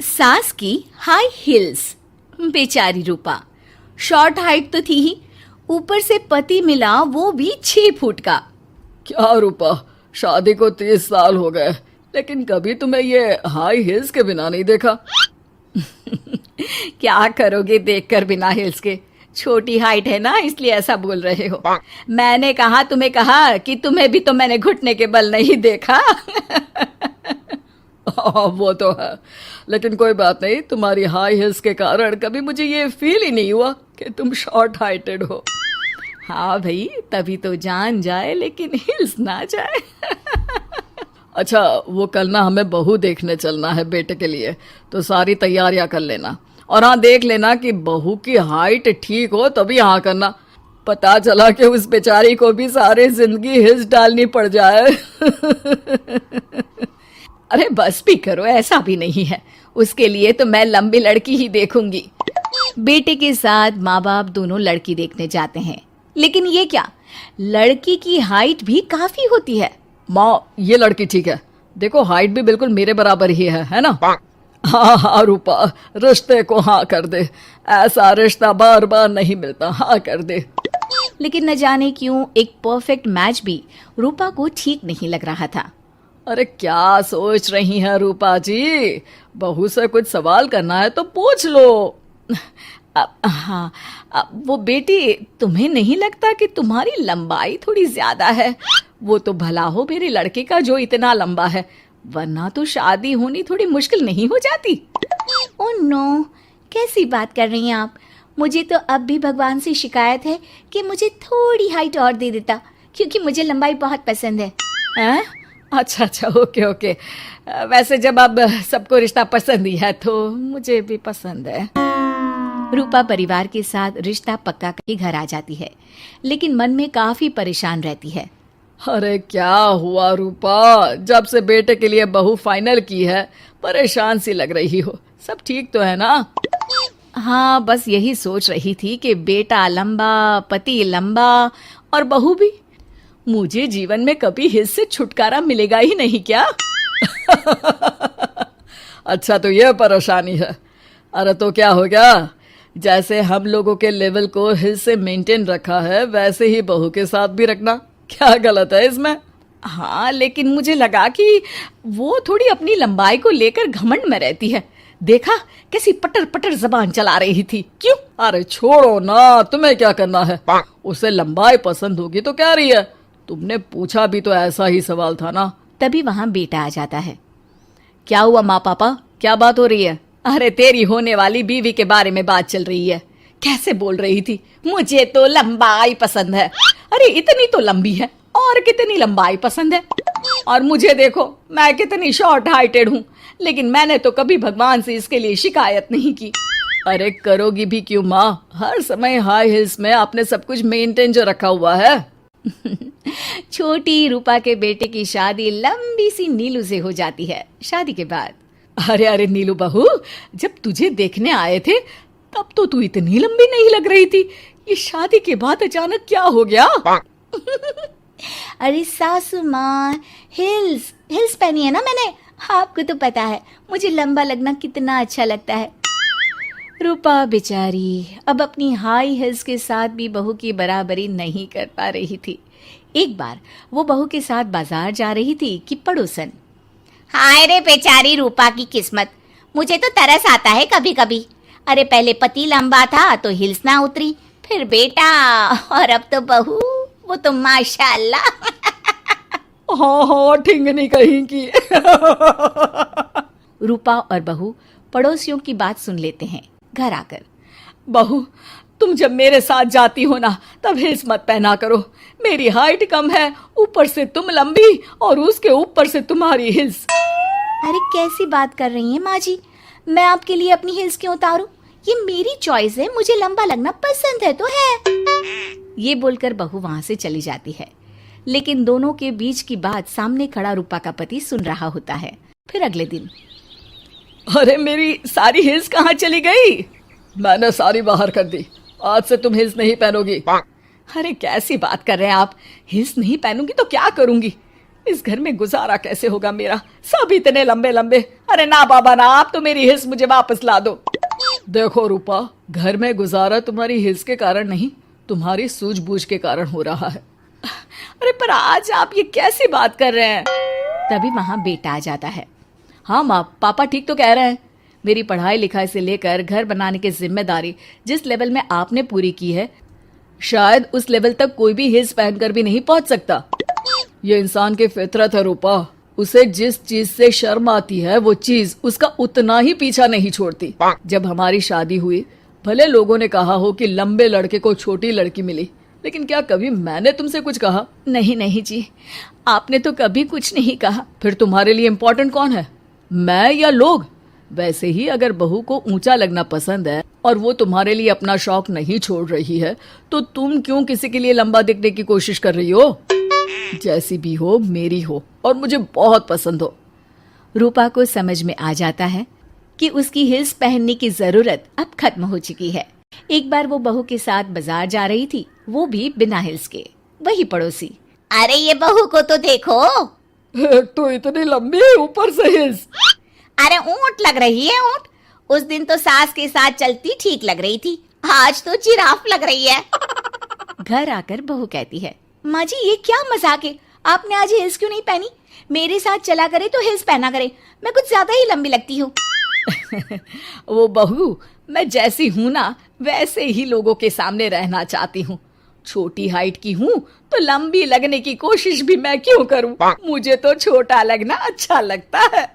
सास की high heels. बेचारी रूपा, शॉर्ट हाइट तो थी ही, ऊपर से पति मिला वो भी 6 फुट का। क्या रूपा, शादी को 30 साल हो गए लेकिन कभी तुम्हें ये हाई हील्स के बिना नहीं देखा। क्या करोगे देखकर बिना हिल्स के? छोटी हाइट है ना, इसलिए ऐसा बोल रहे हो। मैंने कहा तुम्हें कहा कि तुम्हें भी तो मैंने घुटने के बल नहीं देखा। वो तो है, लेकिन कोई बात नहीं, तुम्हारी हाई हील्स के कारण कभी मुझे ये फील ही नहीं हुआ कि तुम शॉर्ट हाइटेड हो। हाँ भाई, तभी तो जान जाए लेकिन हिल्स ना जाए। अच्छा, वो कल ना हमें बहू देखने चलना है बेटे के लिए, तो सारी तैयारियां कर लेना। और हाँ, देख लेना कि बहू की हाइट ठीक हो तभी हाँ करना। पता चला कि उस बेचारी को भी सारी जिंदगी हिल्स डालनी पड़ जाए। अरे बस भी करो, ऐसा भी नहीं है। उसके लिए तो मैं लंबी लड़की ही देखूंगी। बेटे के साथ माँ बाप दोनों लड़की देखने जाते हैं, लेकिन ये क्या, लड़की की हाइट भी काफी होती है। माँ, ये लड़की ठीक है, देखो हाइट भी बिल्कुल मेरे बराबर ही है ना। हाँ हाँ रूपा, रिश्ते को हाँ कर दे, ऐसा रिश्ता बार बार नहीं मिलता, हाँ कर दे। लेकिन न जाने क्यों एक परफेक्ट मैच भी रूपा को ठीक नहीं लग रहा था। अरे क्या सोच रही हैं रूपा जी, बहू से कुछ सवाल करना है तो पूछ लो। हाँ, वो बेटी, तुम्हें नहीं लगता कि तुम्हारी लंबाई थोड़ी ज्यादा है? वो तो भला हो मेरे लड़के का जो इतना लंबा है, वरना तो शादी होनी थोड़ी मुश्किल नहीं हो जाती। ओह नो, कैसी बात कर रही हैं आप? मुझे तो अब भी भगवान से शिकायत है कि मुझे थोड़ी हाइट और दे देता, क्योंकि मुझे लंबाई बहुत पसंद है। हैं? अच्छा अच्छा, ओके ओके। वैसे जब अब सबको रिश्ता पसंद ही है तो मुझे भी पसंद है। रूपा परिवार के साथ रिश्ता पक्का करके घर आ जाती है, लेकिन मन में काफी परेशान रहती है। अरे क्या हुआ रूपा, जब से बेटे के लिए बहू फाइनल की है परेशान सी लग रही हो, सब ठीक तो है ना? हाँ, बस यही सोच रही थी कि बेटा लंबा, पति लंबा और बहू भी। मुझे जीवन में कभी हिस्से से छुटकारा मिलेगा ही नहीं क्या? अच्छा, तो ये परेशानी है। अरे तो क्या हो गया, जैसे हम लोगों के लेवल को हिस्से मेंटेन रखा है वैसे ही बहू के साथ भी रखना, क्या गलत है इसमें? हाँ, लेकिन मुझे लगा कि वो थोड़ी अपनी लंबाई को लेकर घमंड में रहती है। देखा कैसी पटर पटर जबान चला रही थी। क्यों? अरे छोड़ो ना, तुम्हें क्या करना है, उसे लंबाई पसंद होगी तो क्या रही है, तुमने पूछा भी तो ऐसा ही सवाल था ना। तभी वहां बेटा आ जाता है। क्या हुआ माँ पापा, क्या बात हो रही है? अरे तेरी होने वाली बीवी के बारे में बात चल रही है। कैसे बोल रही थी, मुझे तो लंबाई पसंद है। अरे इतनी तो लंबी है, और कितनी लंबाई पसंद है। और मुझे देखो, मैं कितनी शॉर्ट हाइटेड हूँ, लेकिन मैंने तो कभी भगवान से इसके लिए शिकायत नहीं की। अरे करोगी भी क्यों माँ, हर समय हाई हिल्स में आपने सब कुछ मेंटेन जो रखा हुआ है। छोटी रूपा के बेटे की शादी लंबी सी नीलू से हो जाती है। शादी के बाद, अरे अरे नीलू बहू, जब तुझे देखने आए थे तब तो तू इतनी लंबी नहीं लग रही थी, ये शादी के बाद अचानक क्या हो गया? अरे सासू माँ, हिल्स हिल्स पहनी है ना मैंने, आपको तो पता है मुझे लंबा लगना कितना अच्छा लगता है। रूपा बेचारी अब अपनी हाई हिल्स के साथ भी बहू की बराबरी नहीं कर पा रही थी। एक बार वो बहू के साथ बाजार जा रही थी कि पड़ोसन, हाय रे बेचारी रूपा की किस्मत, मुझे तो तरस आता है कभी कभी। अरे पहले पति लंबा था तो हिल्स ना उतरी, फिर बेटा, और अब तो बहू, वो तो माशाल्लाह। हाँ हाँ, ठिंगनी कहीं की। रूपा और बहू पड़ोसियों की बात सुन लेते हैं। घर आकर, बहू तुम जब मेरे साथ जाती हो ना तब हिल्स मत पहना करो, मेरी हाइट कम है, ऊपर से तुम लंबी और उसके ऊपर से तुम्हारी हिल्स। अरे कैसी बात कर रही हैं माँ जी, मैं आपके लिए अपनी हिल्स क्यों उतारूं? ये मेरी चॉइस है, मुझे लंबा लगना पसंद है तो है। ये बोलकर बहू वहां से चली जाती है, लेकिन दोनों के बीच की बात सामने खड़ा रूपा का पति सुन रहा होता है। फिर अगले दिन, अरे मेरी सारी हिल्स कहाँ चली गई? मैंने सारी बाहर कर दी, आज से तुम हिल्स नहीं पहनोगी। अरे कैसी बात कर रहे हैं आप, हिल्स नहीं पहनूंगी तो क्या करूंगी? इस घर में गुजारा कैसे होगा मेरा, सब इतने लंबे लंबे। अरे ना बाबा ना, आप तो मेरी हिल्स मुझे वापस ला दो। देखो रूपा, घर में गुजारा तुम्हारी हिल्स के कारण नहीं, तुम्हारी सूझबूझ के कारण हो रहा है। अरे पर आज आप ये कैसी बात कर रहे हैं। तभी वहां बेटा आ जाता है। हाँ माँ, पापा ठीक तो कह रहे हैं। मेरी पढ़ाई लिखाई से लेकर घर बनाने की जिम्मेदारी जिस लेवल में आपने पूरी की है, शायद उस लेवल तक कोई भी हिल्स पहनकर भी नहीं पहुंच सकता। ये इंसान की फितरत है रूपा, उसे जिस चीज से शर्म आती है वो चीज उसका उतना ही पीछा नहीं छोड़ती। जब हमारी शादी हुई, भले लोगों ने कहा हो कि लंबे लड़के को छोटी लड़की मिली, लेकिन क्या कभी मैंने तुमसे कुछ कहा? नहीं नहीं जी, आपने तो कभी कुछ नहीं कहा। फिर तुम्हारे लिए इम्पोर्टेंट कौन है, मैं या लोग? वैसे ही अगर बहू को ऊंचा लगना पसंद है और वो तुम्हारे लिए अपना शौक नहीं छोड़ रही है, तो तुम क्यों किसी के लिए लंबा दिखने की कोशिश कर रही हो? जैसी भी हो, मेरी हो और मुझे बहुत पसंद हो। रूपा को समझ में आ जाता है कि उसकी हिल्स पहनने की जरूरत अब खत्म हो चुकी है। एक बार वो बहू के साथ बाजार जा रही थी, वो भी बिना हिल्स के। वही पड़ोसी, अरे ये बहू को तो देखो, एक तो इतनी लंबी है, ऊपर से हिल्स। अरे ऊंट लग रही है ऊंट। उस दिन तो सास के साथ चलती ठीक लग रही थी, आज तो जिराफ लग रही है। घर आकर बहू कहती है, माँ जी ये क्या मजाक है, आपने आज हिल्स क्यों नहीं पहनी? मेरे साथ चला करे तो हिल्स पहना करे, मैं कुछ ज्यादा ही लंबी लगती हूँ। वो बहू, मैं जैसी हूँ ना वैसे ही लोगों के सामने रहना चाहती हूँ। छोटी हाइट की हूँ तो लंबी लगने की कोशिश भी मैं क्यों करूँ? मुझे तो छोटा लगना अच्छा लगता है।